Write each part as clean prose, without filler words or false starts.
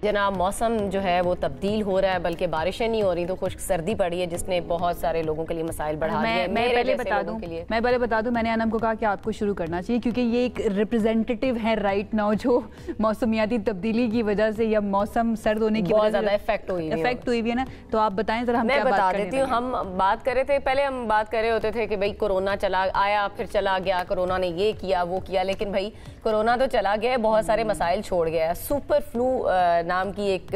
जनाब, मौसम जो है वो तब्दील हो रहा है, बल्कि बारिशें नहीं हो रही तो खुश्क सर्दी पड़ी है, जिसने बहुत सारे लोगों के लिए मसाइल बढ़ा दिए। मैं पहले बता दूं, मैंने अनम को कहा कि आपको शुरू करना चाहिए क्योंकि ये एक रिप्रेजेंटेटिव है राइट नाउ जो मौसमियाती तब्दीली की वजह से या मौसम सर्द होने की बहुत ज़्यादा इफेक्ट हुई है ना। तो आप बताएं जरा, हम मैं बता देती हूँ। हम बात कर रहे थे, पहले हम बात कर रहे होते थे कि भाई कोरोना चला आया फिर चला गया, कोरोना ने ये किया वो किया, लेकिन भाई कोरोना तो चला गया, बहुत सारे मसाइल छोड़ गया है। सुपर फ्लू नाम की एक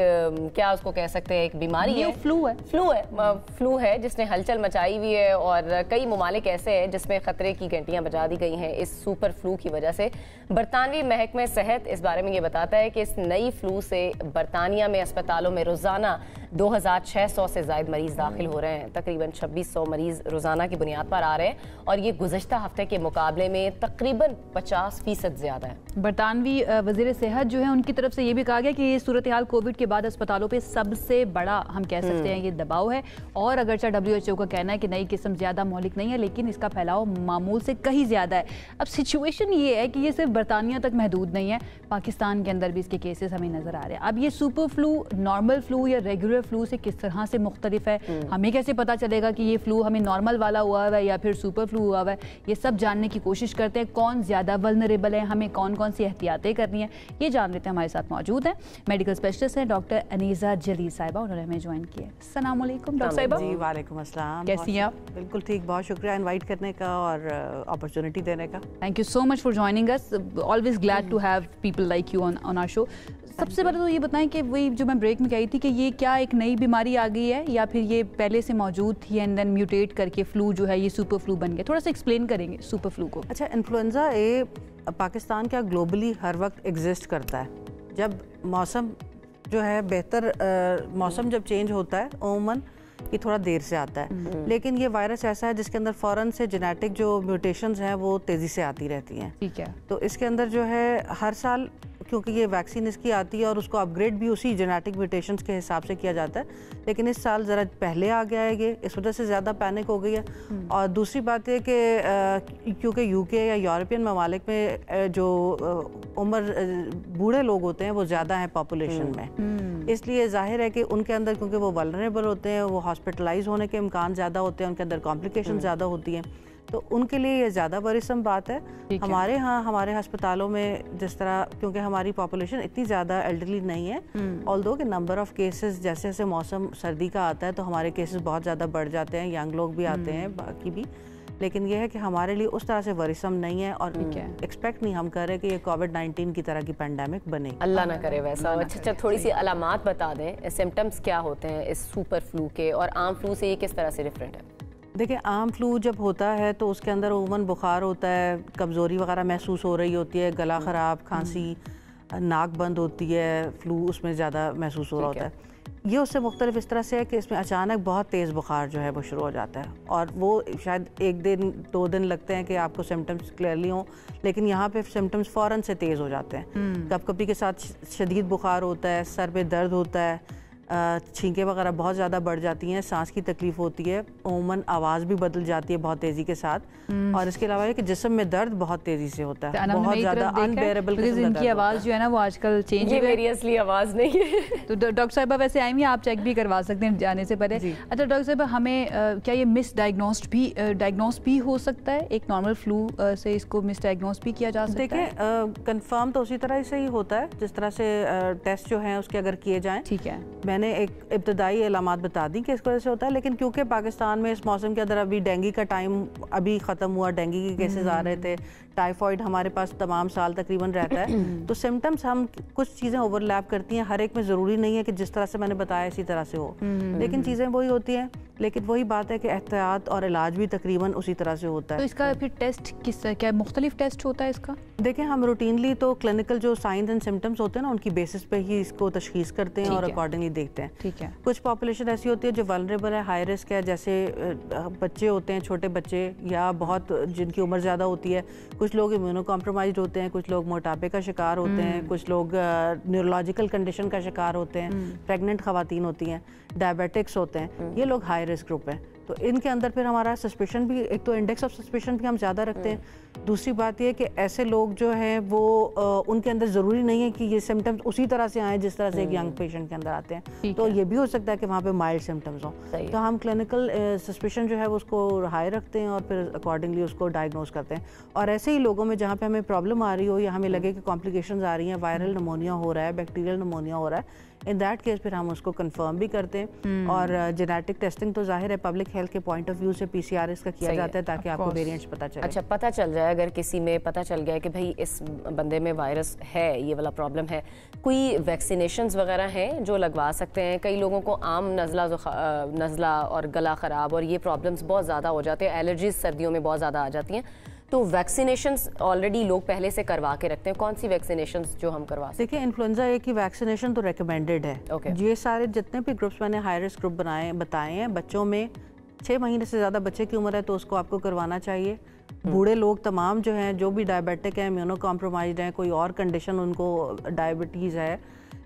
क्या उसको कह सकते हैं, एक बीमारी है, फ्लू है जिसने हलचल मचाई हुई है और कई ममालिक ऐसे हैं जिसमें खतरे की घंटियां बजा दी गई हैं इस सुपर फ्लू की वजह से। बरतानवी महकमा सेहत इस बारे में ये बताता है कि इस नई फ्लू से बरतानिया में अस्पतालों में रोजाना 2600 से ज्यादा मरीज दाखिल हो रहे हैं। तकरीबन 2600 मरीज रोजाना की बुनियाद पर आ रहे हैं और ये गुज़श्ता हफ्ते के मुकाबले में तकरीबन 50% ज्यादा है। बरतानवी वज़ीर सेहत जो है उनकी तरफ से ये भी कहा गया कि ये सूरत हाल कोविड के बाद अस्पतालों पे सबसे बड़ा हम कह सकते हैं ये दबाव है, और अगरचे WHO का कहना है कि नई किस्म ज्यादा मौलिक नहीं है लेकिन इसका फैलाव मामूल से कहीं ज्यादा है। अब सिचुएशन ये है कि ये सिर्फ बरतानिया तक महदूद नहीं है, पाकिस्तान के अंदर भी इसके केसेस हमें नजर आ रहे हैं। अब ये सुपर फ्लू नॉर्मल फ्लू या रेगुलर फ्लू से किस तरह से मुख्तलिफ है, हमें कैसे पता चलेगा कि ये फ्लू हमें नॉर्मल वाला हुआ है या फिर सुपर फ्लू हुआ है, ये सब जानने की कोशिश करते हैं। कौन ज्यादा वल्नरेबल है, हमें कौन कौन सी एहतियातें करनी है, ये जान लेते हैं। हमारे साथ मौजूद है मेडिकल स्पेशलिस्ट है डॉक्टर अनीसा जलील साहिबा, उन्होंने हमें ज्वाइन किया। अस्सलाम वालेकुम डॉक्टर साहिबा। जी वालेकुम अस्सलाम, कैसी हैं आप? बिल्कुल ठीक, बहुत शुक्रिया इनवाइट करने का और अपॉर्चुनिटी देने का। Thank you so much for joining us, always glad to have people like you on our show. सबसे पहले तो ये बताएं कि वही जो मैं ब्रेक में कही थी कि ये क्या एक नई बीमारी आ गई है या फिर ये पहले से मौजूद थी एंड देन म्यूटेट करके फ्लू जो है ये सुपर फ्लू बन गया, थोड़ा सा एक्सप्लेन करेंगे सुपर फ्लू को। अच्छा, इन्फ्लुएंजा ए पाकिस्तान का ग्लोबली हर वक्त एग्जिस्ट करता है। जब मौसम जो है बेहतर मौसम जब चेंज होता है उमूमन ये थोड़ा देर से आता है, लेकिन ये वायरस ऐसा है जिसके अंदर फ़ौरन से जेनेटिक जो म्यूटेशंस हैं वो तेज़ी से आती रहती हैं। ठीक है, तो इसके अंदर जो है हर साल क्योंकि ये वैक्सीन इसकी आती है और उसको अपग्रेड भी उसी जेनेटिक म्यूटेशंस के हिसाब से किया जाता है, लेकिन इस साल ज़रा पहले आ गया है ये, इस वजह से ज़्यादा पैनिक हो गई है। और दूसरी बात है कि क्योंकि यूके या यूरोपियन ममालिक में जो उम्र बूढ़े लोग होते हैं वो ज़्यादा हैं पॉपुलेशन में, इसलिए जाहिर है कि उनके अंदर क्योंकि वो वल्नरेबल होते हैं, वो हॉस्पिटलाइज होने के इम्कान ज़्यादा होते हैं, उनके अंदर कॉम्प्लिकेशन ज़्यादा होती हैं, तो उनके लिए ये ज़्यादा वरीसम बात है। हमारे यहाँ हमारे अस्पतालों में जिस तरह क्योंकि हमारी पॉपुलेशन इतनी ज़्यादा एल्डरली नहीं है, ऑल्दो के नंबर ऑफ़ केसेस जैसे जैसे मौसम सर्दी का आता है तो हमारे केसेस बहुत ज़्यादा बढ़ जाते हैं, यंग लोग भी आते हैं बाकी भी, लेकिन यह है कि हमारे लिए उस तरह से वरीसम नहीं है और एक्सपेक्ट नहीं हम कर रहे कि ये कोविड-19 की तरह की पेंडेमिक बने, अल्लाह ना करे वैसा। अच्छा, थोड़ी सी अलामात बता दें, सिम्टम्स क्या होते हैं इस सुपर फ्लू के और आम फ्लू से ये किस तरह से डिफरेंट है? देखिए, आम फ्लू जब होता है तो उसके अंदर उमूमन बुखार होता है, कमज़ोरी वगैरह महसूस हो रही होती है, गला ख़राब, खांसी, नाक बंद होती है, फ्लू उसमें ज़्यादा महसूस हो रहा होता है। ये उससे मुख्तलिफ इस तरह से है कि इसमें अचानक बहुत तेज़ बुखार जो है वो शुरू हो जाता है और वो शायद 1 दिन 2 दिन लगते हैं कि आपको सिम्टम्स क्लियरली हों, लेकिन यहाँ पे सिम्टम्स फ़ौरन से तेज़ हो जाते हैं। कभी-कभी के साथ शदीद बुखार होता है, सर पे दर्द होता है, छींकें वगैरह बहुत ज़्यादा बढ़ जाती हैं, सांस की तकलीफ होती है, उमूमन आवाज़ भी बदल जाती है बहुत तेज़ी के साथ, और इसके अलावा कि जिस्म में दर्द बहुत तेज़ी से होता है, बहुत ज़्यादा अनबेरेबल इनकी आवाज़ जो है ना वो आजकल चेंज है, मेरी असली आवाज़ नहीं है। तो डॉक्टर साहिबा वैसे आई हुई, आप चेक भी करवा सकते हैं जाने से पहले। अच्छा डॉक्टर साहिबा, हमें क्या ये मिस डायग्नोस्ट भी हो सकता है? एक नॉर्मल फ्लू से इसको मिस डायग्नोस भी किया जा सकता है? देखिए, कंफर्म तो उसी तरह से ही होता है जिस तरह से टेस्ट जो हैं उसके अगर किए जाएँ। ठीक है, मैंने एक इब्तदाई अलामात बता दी कि इस वजह से होता है, लेकिन क्योंकि पाकिस्तान में इस मौसम के अंदर अभी डेंगू का टाइम अभी ख़त्म हुआ, डेंगू के केसेस आ रहे थे, टाइफॉइड हमारे पास तमाम साल तकरीबन रहता है, तो सिम्टम्स हम कुछ चीज़ें ओवरलैप करती हैं, हर एक में ज़रूरी नहीं है कि जिस तरह से मैंने बताया इसी तरह से हो, लेकिन चीज़ें वही होती हैं, लेकिन वही बात है कि एहतियात और इलाज भी तकरीबन उसी तरह से होता है। तो इसका फिर टेस्ट क्या मुख्तलिफ टेस्ट होता है इसका? देखिए, हम रूटीनली तो क्लिनिकल जो साइंस एंड सिम्टम्स होते हैं ना उनकी बेसिस पे ही इसको तशखीस करते हैं और अकॉर्डिंगली देखते हैं। ठीक है, कुछ पॉपुलेशन ऐसी होती है जो वल्नरेबल है, हाई रिस्क है, जैसे बच्चे होते हैं, छोटे बच्चे या बहुत जिनकी उम्र ज़्यादा होती है, कुछ लोग इम्यूनो कॉम्प्रोमाइज्ड होते हैं, कुछ लोग मोटापे का शिकार होते हैं, कुछ लोग न्यूरोलॉजिकल कंडीशन का शिकार होते हैं, प्रेग्नेंट खवातीन होती हैं, डायबिटिक्स होते हैं, ये लोग हाई रिस्क ग्रुप हैं। तो इनके अंदर फिर हमारा सस्पेशन भी, एक तो इंडेक्स ऑफ सस्पेशन भी हम ज़्यादा रखते हैं। दूसरी बात ये कि ऐसे लोग जो हैं वो उनके अंदर ज़रूरी नहीं है कि ये सिम्टम्स उसी तरह से आए जिस तरह से एक यंग पेशेंट के अंदर आते हैं, तो ये भी हो सकता है कि वहाँ पे माइल्ड सिम्टम्स हों। तो हम क्लिनिकल सस्पेशन जो है वो उसको हाई रखते हैं और फिर अकॉर्डिंगली उसको डायग्नोज करते हैं। और ऐसे ही लोगों में जहाँ पे हमें प्रॉब्लम आ रही हो या हमें लगे कि कॉम्प्लिकेशंस आ रही हैं, वायरल निमोनिया हो रहा है, बैक्टीरियल निमोनिया हो रहा है, इन दैट केस फिर हम उसको कंफर्म भी करते हैं। और जेनेटिक टेस्टिंग तो जाहिर है पब्लिक हेल्थ के पॉइंट ऑफ व्यू से PCR इसका किया जाता है ताकि आपको वेरिएंट्स पता चले। अच्छा, पता चल जाए अगर किसी में पता चल गया कि भाई इस बंदे में वायरस है, ये वाला प्रॉब्लम है, कोई वैक्सीनेशंस वगैरह हैं जो लगवा सकते हैं? कई लोगों को आम नज़ला और गला ख़राब और ये प्रॉब्लम्स बहुत ज़्यादा हो जाते हैं, एलर्जीज सर्दियों में बहुत ज़्यादा आ जाती हैं, तो वैक्सीनेशंस ऑलरेडी लोग पहले से करवा के रखते हैं। कौन सी वैक्सीनेशंस जो हम करवा सकते हैं? देखिए, इन्फ्लुएंजा ए की वैक्सीनेशन तो रिकमेंडेड है। ये सारे जितने भी ग्रुप्स मैंने हाई रिस्क ग्रुप बताए हैं, बच्चों में 6 महीने से ज़्यादा बच्चे की उम्र है तो उसको आपको करवाना चाहिए। बूढ़े लोग तमाम जो हैं, जो भी डायबिटिक हैं, इम्यूनो कॉम्प्रोमाइज्ड हैं, कोई और कंडीशन उनको डायबिटीज़ है,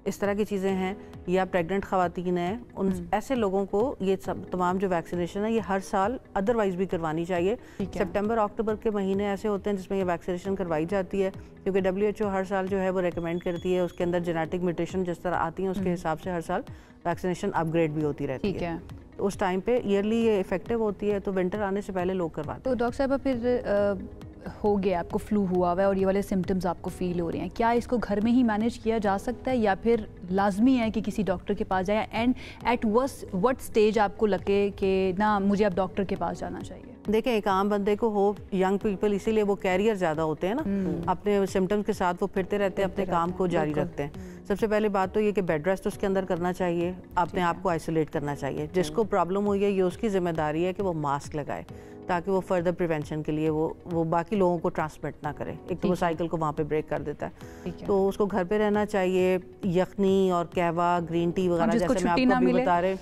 इस तरह की चीज़ें हैं, या प्रेग्नेंट ख़वातीन हैं, उन ऐसे लोगों को ये सब तमाम जो वैक्सीनेशन है ये हर साल अदरवाइज़ भी करवानी चाहिए। सितंबर अक्टूबर के महीने ऐसे होते हैं जिसमें ये वैक्सीनेशन करवाई जाती है, क्योंकि WHO हर साल जो है वो रेकमेंड करती है, उसके अंदर जेनेटिक म्यूटेशन जिस तरह आती हैं उसके हिसाब से हर साल वैक्सीनेशन अपग्रेड भी होती रहती है। तो उस टाइम पे ईयरली ये इफेक्टिव होती है, तो विंटर आने से पहले लोग करवाते हैं। तो डॉक्टर साहब फिर हो गया, आपको फ्लू हुआ हुआ है और ये वाले सिम्टम्स आपको फील हो रहे हैं, क्या इसको घर में ही मैनेज किया जा सकता है या फिर लाजमी है कि किसी डॉक्टर के पास जाए? एंड एट व्हाट स्टेज आपको लगे कि ना मुझे अब डॉक्टर के पास जाना चाहिए? देखिए, एक आम बंदे को हो, यंग पीपल, इसीलिए वो कैरियर ज़्यादा होते हैं ना, अपने सिम्टम्स के साथ वो फिरते रहते हैं, अपने काम को जारी रखते हैं। सबसे पहले बात तो ये कि बेड रेस्ट उसके अंदर करना चाहिए, अपने आप को आइसोलेट करना चाहिए। जिसको प्रॉब्लम हुई है ये उसकी जिम्मेदारी है कि वो मास्क लगाए ताकि वो फर्दर प्रिवेंशन के लिए वो बाकी लोगों को ट्रांसमिट ना करे। एक तो वो साइकिल को वहाँ पे ब्रेक कर देता है, तो उसको घर पे रहना चाहिए। यखनी और कहवा, ग्रीन टी वगैरह, जैसे मैं आपको अभी बता रहे,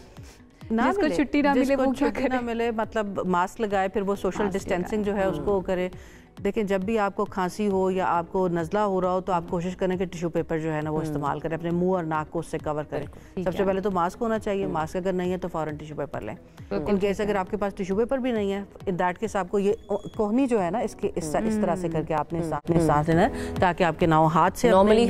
जिसको छुट्टी ना मिले वो क्या करे? ना मिले मतलब मास्क लगाए, फिर वो सोशल डिस्टेंसिंग जो है उसको करे। देखिए, जब भी आपको खांसी हो या आपको नज़ला हो रहा हो तो आप कोशिश करें कि टिश्यू पेपर जो है ना वो इस्तेमाल करें, अपने मुंह और नाक को उससे कवर करें। सबसे पहले तो मास्क होना चाहिए, मास्क अगर नहीं है तो फ़ौरन टिश्यू पेपर लें। इन केस अगर आपके पास टिश्यू पेपर भी नहीं है, इन दैट केस आपको ये कोहनी जो है ना इसके इस तरह से करके आपने सांस लेना है, ताकि आपके ना हाथ से नॉर्मली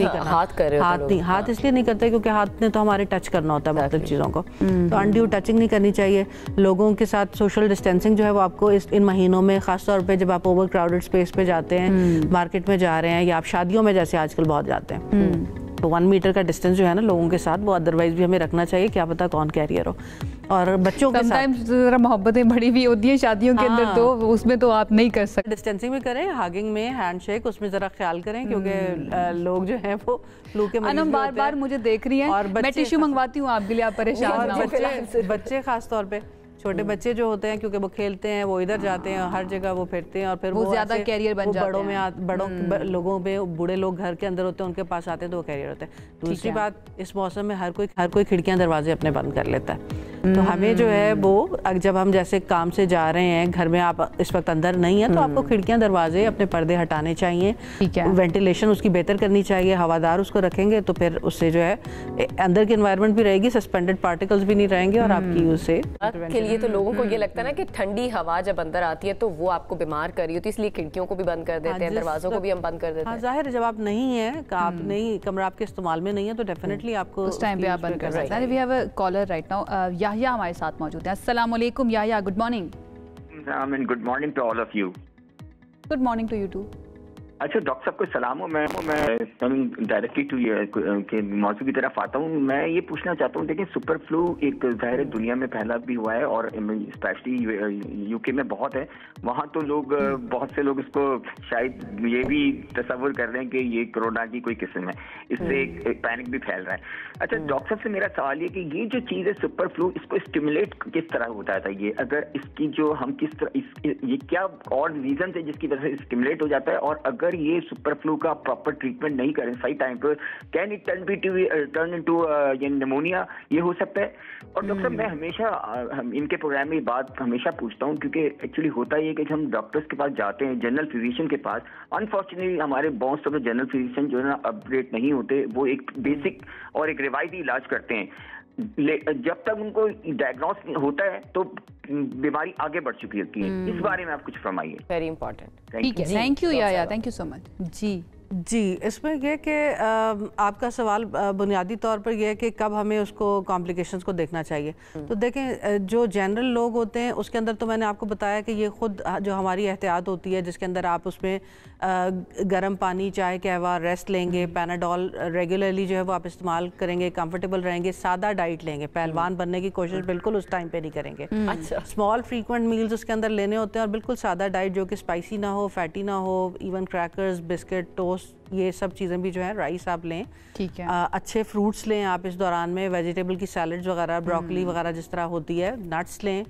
हाथ इसलिए नहीं करते क्योंकि हाथ ने तो हमारे टच करना होता है मुख्तलिफ चीज़ों को, तो अनड्यू टचिंग नहीं करनी चाहिए। लोगों के साथ सोशल डिस्टेंसिंग जो है वो आपको इन महीनों में, खासतौर पर जब आप ओवर क्राउडेड स्पेस पे जाते हैं, मार्केट में जा रहे हैं या आप शादियों में जैसे आजकल बहुत जाते हैं, तो 1 मीटर का डिस्टेंस जो है ना लोगों के साथ वो अदरवाइज भी हमें रखना चाहिए, क्या पता कौन कैरियर हो। और बच्चों के साथ जरा मोहब्बतें बड़ी भी होती हैं शादियों के अंदर, तो उसमें तो आप नहीं कर सकते। डिस्टेंसिंग में करें, हागिंग में, हैंडशेक, उसमें जरा ख्याल करें क्योंकि लोग जो हैं वो फ्लू के मरीज बार मुझे देख रही हैं और मैं टिश्यू मंगवाती हूँ आपके लिए, आप परेशान ना हो। बच्चे खास तौर पे छोटे बच्चे जो होते हैं, क्योंकि वो खेलते हैं, वो इधर जाते हैं, हर जगह वो फिरते हैं और फिर वो ज्यादा कैरियर बन जाते हैं। बड़ों लोगों में, बूढ़े लोग घर के अंदर होते हैं, उनके पास आते हैं तो वो कैरियर होते हैं। दूसरी बात, इस मौसम में हर कोई खिड़कियां दरवाजे अपने बंद कर लेता है, तो हमें जो है वो जब हम जैसे काम से जा रहे हैं, घर में आप इस वक्त अंदर नहीं है, तो आपको खिड़कियां दरवाजे अपने पर्दे हटाने चाहिए, वेंटिलेशन उसकी बेहतर करनी चाहिए, हवादार उसको रखेंगे तो फिर उससे जो है अंदर की एनवायरनमेंट भी रहेगी, सस्पेंडेड पार्टिकल्स भी नहीं रहेंगे और आपकी उससे ये तो लोगों को ये लगता है ना कि ठंडी हवा जब अंदर आती है तो वो आपको बीमार कर रही होती है, इसलिए खिड़कियों को भी बंद कर देते हैं, दरवाजों को भी हम बंद कर देते हैं। जाहिर है, जब आप नहीं है, आप नहीं, कमरा आपके इस्तेमाल में नहीं है, तो डेफिनेटली आपको उस टाइम पे आप बंद कर सकते हैं। We have a caller right now, Yahya हमारे साथ मौजूद हैं। अस्सलाम वालेकुम Yahya, good morning. Good morning to all of you. Good morning to you too. अच्छा, डॉक्टर साहब को सलाम हो। मैं डायरेक्टली टू के मौजू की तरफ आता हूँ। मैं ये पूछना चाहता हूँ, देखिए सुपर फ्लू एक ज़ाहिर दुनिया में पहला भी हुआ है और स्पेशली यूके में बहुत है। वहाँ तो लोग, बहुत से लोग इसको शायद ये भी तस्वुर कर रहे हैं कि ये कोरोना की कोई किस्म है, इससे एक पैनिक भी फैल रहा है। अच्छा, डॉक्टर साहब से मेरा सवाल ये कि ये जो चीज़ है सुपर फ्लू, इसको स्टिमुलेट किस तरह होता था ये, अगर इसकी जो हम किस तरह, ये क्या और रीजन है जिसकी वजह से स्टिमुलेट हो जाता है, और अगर ये सुपर फ्लू का प्रॉपर ट्रीटमेंट नहीं करें सही टाइम पर, can it turn into pneumonia, ये हो सकता है। और डॉक्टर साहब, मैं हमेशा इनके प्रोग्राम में बात हमेशा पूछता हूँ, क्योंकि एक्चुअली होता ये कि हम डॉक्टर्स के पास जाते हैं, जनरल फिजिशियन के पास, अनफॉर्चुनेटली हमारे बहुत सारे जनरल फिजिशियन जो है ना अपग्रेड नहीं होते, वो एक बेसिक और एक रिवायती इलाज करते हैं। जब तक उनको डायग्नोस होता है तो बीमारी आगे बढ़ चुकी होती है। इस बारे में आप कुछ फरमाइए। Very important. ठीक है, थैंक यू या थैंक यू सो मच। जी, इसमें यह कि आपका सवाल बुनियादी तौर पर यह है कि कब हमें उसको कॉम्प्लिकेशंस को देखना चाहिए। तो देखें, जो जनरल लोग होते हैं उसके अंदर तो मैंने आपको बताया कि ये खुद जो हमारी एहतियात होती है, जिसके अंदर आप उसमें गर्म पानी, चाय, कहवा, रेस्ट लेंगे, पैनाडोल रेगुलरली जो है वो आप इस्तेमाल करेंगे, कंफर्टेबल रहेंगे, सादा डाइट लेंगे, पहलवान बनने की कोशिश बिल्कुल उस टाइम पे नहीं करेंगे। अच्छा, स्मॉल फ्रीक्वेंट मील्स उसके अंदर लेने होते हैं और बिल्कुल सादा डाइट जो कि स्पाइसी ना हो, फैटी ना हो, इवन क्रैकर्स, बिस्किट, टोस्ट, ये सब चीज़ें भी जो है, राइस आप लें। ठीक है। अच्छे फ्रूट्स लें आप इस दौरान में, वेजिटेबल की सैलड्स वगैरह, ब्रोकली वगैरह जिस तरह होती है, नट्स लें,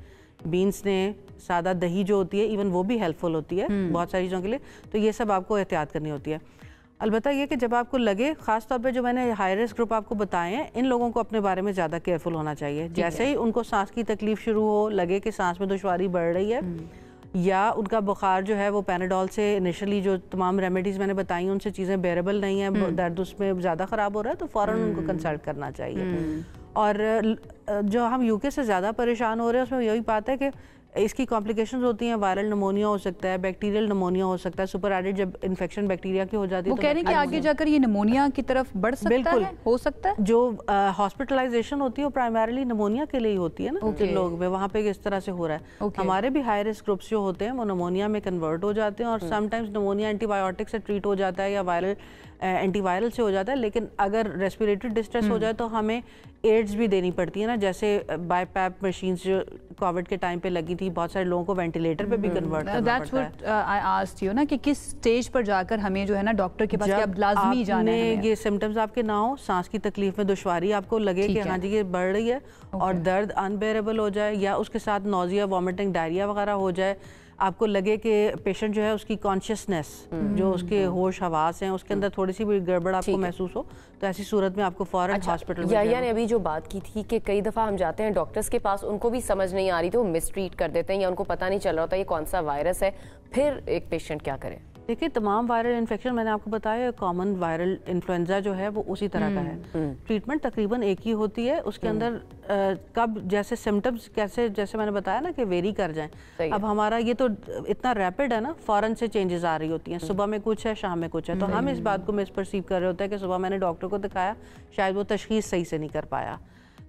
बीन्स लें, सादा दही जो होती है इवन वो भी हेल्पफुल होती है बहुत सारी चीज़ों के लिए। तो ये सब आपको एहतियात करनी होती है। अलबत्ता ये कि जब आपको लगे, ख़ास तौर पे जो मैंने हाई रिस्क ग्रुप आपको बताए हैं, इन लोगों को अपने बारे में ज़्यादा केयरफुल होना चाहिए। जैसे ही उनको सांस की तकलीफ शुरू हो, लगे कि सांस में दुश्वारी बढ़ रही है या उनका बुखार जो है वो पैनाडोल से इनिशियली जो तमाम रेमेडीज़ मैंने बताई उनसे चीज़ें बेरेबल नहीं है, दर्द उसमें ज़्यादा ख़राब हो रहा है, तो फ़ौरन उनको कंसल्ट करना चाहिए। और जो हम यूके से ज़्यादा परेशान हो रहे हैं उसमें यही बात है कि इसकी कॉम्प्लिकेशंस होती हैं। वायरल निमोनिया हो सकता है, बैक्टीरियल निमोनिया हो सकता है, सुपर एडेड जब इन्फेक्शन बैक्टीरिया की हो जाती है। वो कह रहे हैं कि आगे जाकर ये निमोनिया की तरफ बढ़ सकता है, हो सकता है। जो हॉस्पिटलाइजेशन होती है वो प्राइमरीली निमोनिया के लिए ही होती है ना, जिन लोग में वहाँ पे इस तरह से हो रहा है। हमारे भी हाई रिस्क ग्रुप्स जो होते हैं वो निमोनिया में कन्वर्ट हो जाते हैं और समटाइम्स निमोनिया एंटीबायोटिक से ट्रीट हो जाता है या वायरल एंटीवायरल से हो जाता है। लेकिन अगर रेस्पिरेटरी डिस्ट्रेस हो जाए तो हमें एड्स भी देनी पड़ती है ना, जैसे बाईपैप मशीन्स जो कोविड के टाइम पे लगी थी, बहुत सारे लोगों को वेंटिलेटर पे भी कन्वर्ट करना पड़ता है। That's what I asked you ना, कि किस स्टेज पर जाकर हमें जो है ना डॉक्टर के पास अब लाजमी जाना है। ये सिम्टम्स आपके ना हो, सांस की तकलीफ में दुश्वारी आपको लगे कि हाँ जी ये बढ़ रही है और दर्द अनबेरेबल हो जाए या उसके साथ नोजिया, वॉमिटिंग, डायरिया वगैरह हो जाए, आपको लगे कि पेशेंट जो है उसकी कॉन्शियसनेस, जो उसके होश हवास हैं उसके अंदर थोड़ी सी भी गड़बड़ आपको महसूस हो, तो ऐसी सूरत में आपको फौरन हॉस्पिटल में या ने अभी जो बात की थी कि कई दफ़ा हम जाते हैं डॉक्टर्स के पास, उनको भी समझ नहीं आ रही तो वो मिसट्रीट कर देते हैं या उनको पता नहीं चल रहा होता ये कौन सा वायरस है, फिर एक पेशेंट क्या करे? देखिए, तमाम वायरल इन्फेक्शन मैंने आपको बताया, कॉमन वायरल इन्फ्लुएंजा जो है वो उसी तरह का है। ट्रीटमेंट तकरीबन एक ही होती है, उसके अंदर कब जैसे सिम्टम्स कैसे, जैसे मैंने बताया ना कि वेरी कर जाएं। अब हमारा ये तो इतना रैपिड है ना, फौरन से चेंजेस आ रही होती हैं, सुबह में कुछ है, शाम में कुछ है, तो हम इस बात को मिसपर्सीव कर रहे होते हैं कि सुबह मैंने डॉक्टर को दिखाया, शायद वो तशखीस सही से नहीं कर पाया।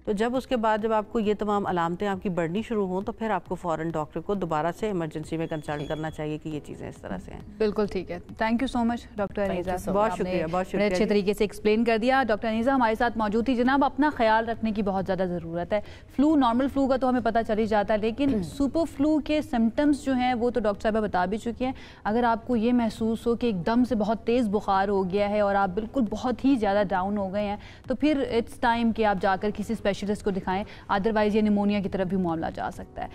तो जब उसके बाद जब आपको ये तमाम अलामतें आपकी बढ़नी शुरू हों तो फिर आपको फ़ौरन डॉक्टर को दोबारा से इमरजेंसी में कंसल्ट करना चाहिए कि ये चीज़ें इस तरह से हैं। बिल्कुल ठीक है, thank you so much doctor Anisa, बहुत शुक्रिया, बहुत शुक्रिया, अच्छे तरीके से एक्सप्लेन कर दिया। डॉक्टर अनीसा हमारे साथ मौजूद थी। जनाब, अपना ख्याल रखने की बहुत ज़्यादा ज़रूरत है। फ्लू, नॉर्मल फ्लू का तो हमें पता चल ही जाता है, लेकिन सुपर फ्लू के सिम्टम्स जो हैं वो तो डॉक्टर साहब बता भी चुके हैं। अगर आपको ये महसूस हो कि एकदम से बहुत तेज़ बुखार हो गया है और आप बिल्कुल बहुत ही ज़्यादा डाउन हो गए हैं, तो फिर इट्स टाइम कि आप जाकर किसी स्पेशलिस्ट को दिखाएं, अदरवाइज ये निमोनिया की तरफ भी मामला जा सकता है।